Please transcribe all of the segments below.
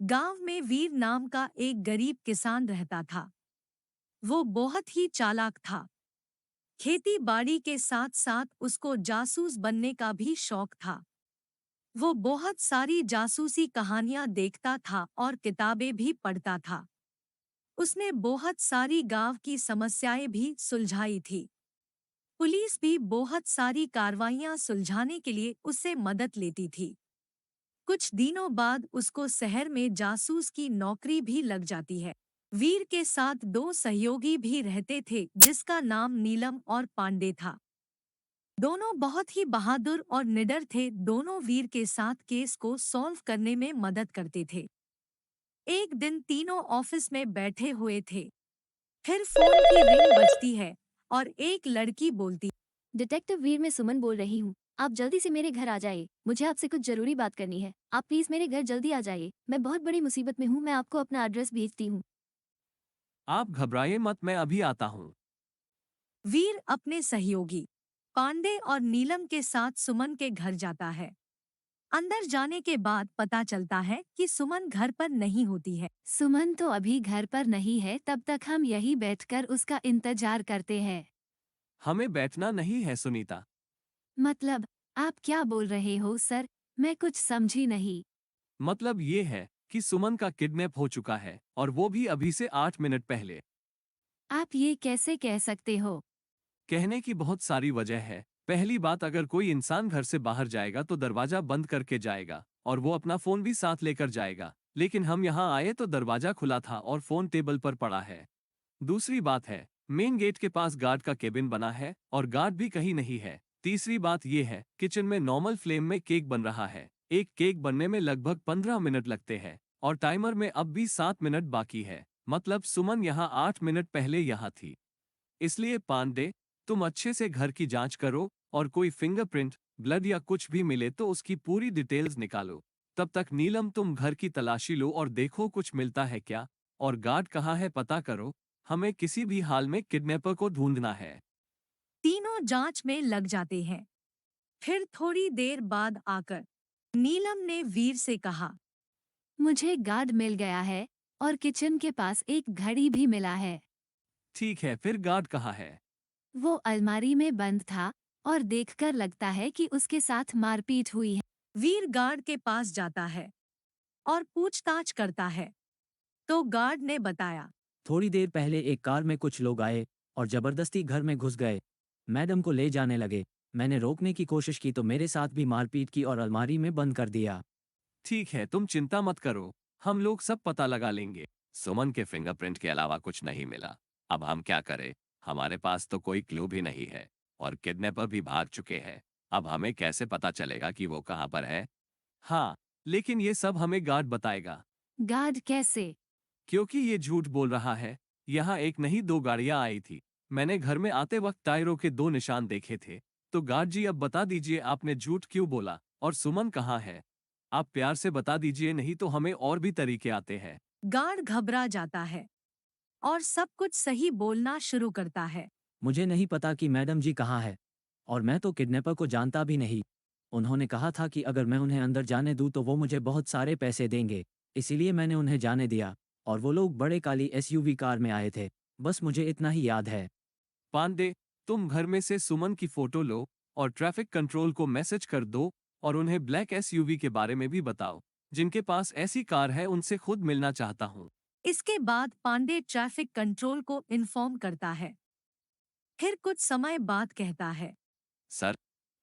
गांव में वीर नाम का एक गरीब किसान रहता था। वो बहुत ही चालाक था। खेती बाड़ी के साथ साथ उसको जासूस बनने का भी शौक था। वो बहुत सारी जासूसी कहानियां देखता था और किताबें भी पढ़ता था। उसने बहुत सारी गांव की समस्याएं भी सुलझाई थी। पुलिस भी बहुत सारी कार्रवाइयां सुलझाने के लिए उससे मदद लेती थी। कुछ दिनों बाद उसको शहर में जासूस की नौकरी भी लग जाती है। वीर के साथ दो सहयोगी भी रहते थे जिसका नाम नीलम और पांडे था। दोनों बहुत ही बहादुर और निडर थे। दोनों वीर के साथ केस को सॉल्व करने में मदद करते थे। एक दिन तीनों ऑफिस में बैठे हुए थे। फिर फोन की रिंग बजती है और एक लड़की बोलती, डिटेक्टिव वीर, मैं सुमन बोल रही हूँ। आप जल्दी से मेरे घर आ जाइए, मुझे आपसे कुछ जरूरी बात करनी है। आप प्लीज मेरे घर जल्दी आ जाइए, मैं बहुत बड़ी मुसीबत में हूँ। मैं आपको अपना एड्रेस भेजती हूँ। आप घबराइए मत, मैं अभी आता हूँ। वीर अपने सहयोगी पांडे और नीलम के साथ सुमन के घर जाता है। अंदर जाने के बाद पता चलता है कि सुमन घर पर नहीं होती है। सुमन तो अभी घर पर नहीं है, तब तक हम यहीं बैठकर उसका इंतजार करते हैं। हमें बैठना नहीं है सुनीता। मतलब, आप क्या बोल रहे हो सर? मैं कुछ समझी नहीं। मतलब ये है कि सुमन का किडनैप हो चुका है, और वो भी अभी से 8 मिनट पहले। आप ये कैसे कह सकते हो? कहने की बहुत सारी वजह है। पहली बात, अगर कोई इंसान घर से बाहर जाएगा तो दरवाजा बंद करके जाएगा और वो अपना फोन भी साथ लेकर जाएगा। लेकिन हम यहाँ आए तो दरवाजा खुला था और फोन टेबल पर पड़ा है। दूसरी बात है, मेन गेट के पास गार्ड का केबिन बना है और गार्ड भी कहीं नहीं है। तीसरी बात यह है, किचन में नॉर्मल फ्लेम में केक बन रहा है। एक केक बनने में लगभग 15 मिनट लगते हैं और टाइमर में अब भी 7 मिनट बाकी है। मतलब सुमन यहाँ 8 मिनट पहले यहाँ थी। इसलिए पांडे, तुम अच्छे से घर की जांच करो और कोई फिंगरप्रिंट, ब्लड या कुछ भी मिले तो उसकी पूरी डिटेल्स निकालो। तब तक नीलम तुम घर की तलाशी लो और देखो कुछ मिलता है क्या, और गार्ड कहाँ है पता करो। हमें किसी भी हाल में किडनैपर को ढूंढना है। तीनों जांच में लग जाते हैं। फिर थोड़ी देर बाद आकर नीलम ने वीर से कहा, मुझे गार्ड मिल गया है और किचन के पास एक घड़ी भी मिला है। ठीक है, फिर गार्ड कहाँ है? वो अलमारी में बंद था और देखकर लगता है कि उसके साथ मारपीट हुई है। वीर गार्ड के पास जाता है और पूछताछ करता है। तो गार्ड ने बताया, थोड़ी देर पहले एक कार में कुछ लोग आए और जबरदस्ती घर में घुस गए। मैडम को ले जाने लगे। मैंने रोकने की कोशिश की तो मेरे साथ भी मारपीट की और अलमारी में बंद कर दिया। ठीक है, तुम चिंता मत करो, हम लोग सब पता लगा लेंगे। सुमन के फिंगरप्रिंट के अलावा कुछ नहीं मिला। अब हम क्या करें? हमारे पास तो कोई क्लू भी नहीं है और किडनैपर भी भाग चुके हैं। अब हमें कैसे पता चलेगा कि वो कहाँ पर है? हाँ, लेकिन ये सब हमें गार्ड बताएगा। गार्ड कैसे? क्योंकि ये झूठ बोल रहा है। यहाँ एक नहीं दो गाड़ियां आई थी। मैंने घर में आते वक्त टायरों के दो निशान देखे थे। तो गार्ड जी, अब बता दीजिए आपने झूठ क्यों बोला, और सुमन कहाँ है? आप प्यार से बता दीजिए, नहीं तो हमें और भी तरीके आते हैं। गार्ड घबरा जाता है और सब कुछ सही बोलना शुरू करता है। मुझे नहीं पता कि मैडम जी कहाँ है, और मैं तो किडनैपर को जानता भी नहीं। उन्होंने कहा था कि अगर मैं उन्हें अंदर जाने दूं तो वो मुझे बहुत सारे पैसे देंगे। इसीलिए मैंने उन्हें जाने दिया, और वो लोग बड़े काली एसयूवी कार में आए थे। बस मुझे इतना ही याद है। पांडे, तुम घर में से सुमन की फोटो लो और ट्रैफिक कंट्रोल को मैसेज कर दो, और उन्हें ब्लैक एसयूवी के बारे में भी बताओ। जिनके पास ऐसी कार है उनसे खुद मिलना चाहता हूँ। इसके बाद पांडे ट्रैफिक कंट्रोल को इन्फॉर्म करता है। फिर कुछ समय बाद कहता है, सर,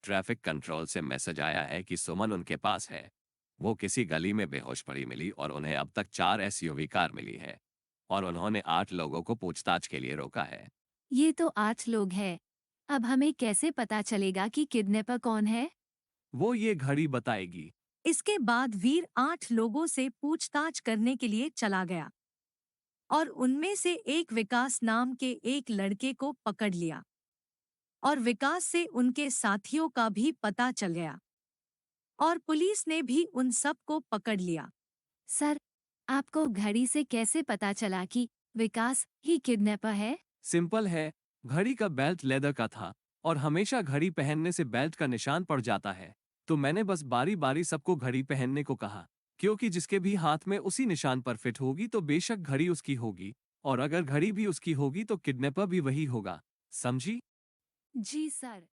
ट्रैफिक कंट्रोल से मैसेज आया है कि सुमन उनके पास है। वो किसी गली में बेहोश पड़ी मिली और उन्हें अब तक 4 एसयूवी कार मिली है, और उन्होंने 8 लोगों को पूछताछ के लिए रोका है। ये तो 8 लोग हैं। अब हमें कैसे पता चलेगा कि किडनैपर कौन है? वो ये घड़ी बताएगी। इसके बाद वीर 8 लोगों से पूछताछ करने के लिए चला गया और उनमें से एक विकास नाम के एक लड़के को पकड़ लिया और विकास से उनके साथियों का भी पता चल गया और पुलिस ने भी उन सब को पकड़ लिया। सर, आपको घड़ी से कैसे पता चला कि विकास ही किडनैपर है? सिंपल है, घड़ी का बेल्ट लेदर का था और हमेशा घड़ी पहनने से बेल्ट का निशान पड़ जाता है। तो मैंने बस बारी बारी सबको घड़ी पहनने को कहा। क्योंकि जिसके भी हाथ में उसी निशान पर फिट होगी तो बेशक घड़ी उसकी होगी, और अगर घड़ी भी उसकी होगी तो किडनैपर भी वही होगा। समझी? जी सर।